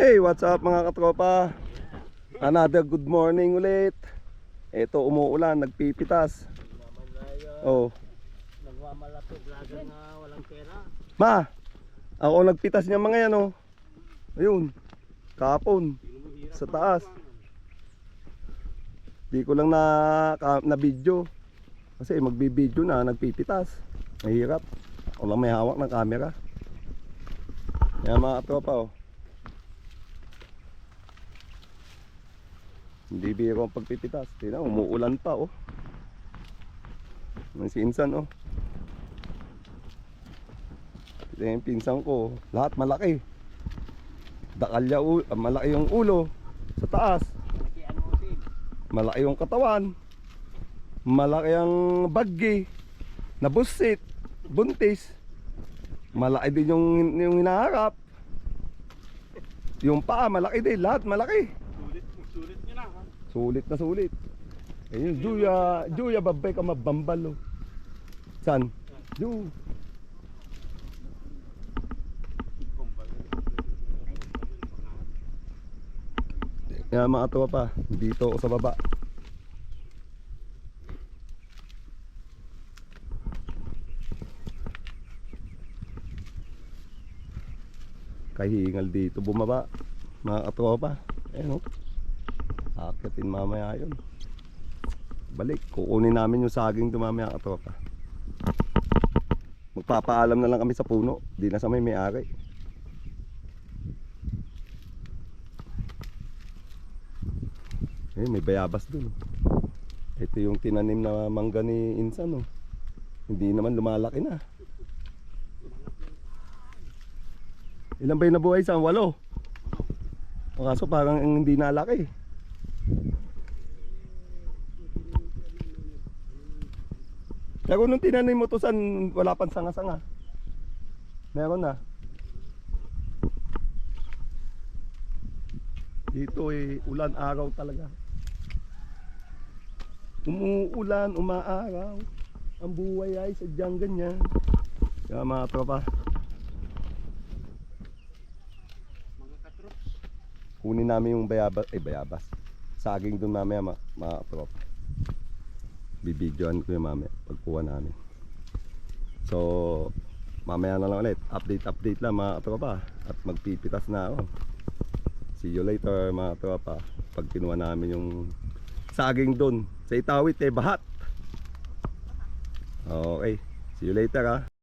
Hey, what's up mga katropa? Another good morning ulit. Ito umuulan, nagpipitas. Oh. Nagmamalapit laga na walang pera. Ma, ako nagpitas niya mga yan oh. Ayun, kapon sa taas. Di ko lang na video. Kasi magbibideo na, nagpipitas. Mahirap. Ako lang may hawak ng camera. Yan mga katropa oh. Hindi biro ang pagpipitas. Tingnan, umuulan pa oh. May sinsan oh. Ito yung pinsan ko. Lahat malaki. Dakalya, malaki yung ulo sa taas. Malaki yung katawan. Malaki ang baggi. Nabusit. Buntis. Malaki din yung hinaharap. Yung paa malaki din. Lahat malaki. Sulit nyo na ha? Sulit na sulit. Ayun, Juya babay ka mabambal oh. San? Ju. Yan mga tropa, dito ako sa baba. Kahingal dito bumaba mga katropa. Ayun oh. Akitin mamaya yun. Balik, kukunin namin yung saging doon mamaya katropa. Magpapaalam na lang kami sa puno. Di na sa may-ari. Eh, may bayabas dun. Ito yung tinanim na mangga ni Insan oh. Hindi naman lumalaki na. Ilan ba yung nabuhay sa 8? Kaso parang hindi nalaki. Pero nung tinanim mo to san wala pang sanga-sanga. Meron na. Dito eh ulan araw talaga. Umuulan, umaaraw. Ang buhay ay sadyang ganyan. Kaya mga tropa, Mga katrops. kunin namin yung bayabas. Saging dun mamaya mga tropa. Bibidyoan ko yung mamaya pagkuha namin. So mamaya na lang ulit. Update lang mga tropa. At magpipitas na ako. See you later mga tropa. Pag kinuha namin yung saging dun sa Itawit bahat. Okay. See you later ha.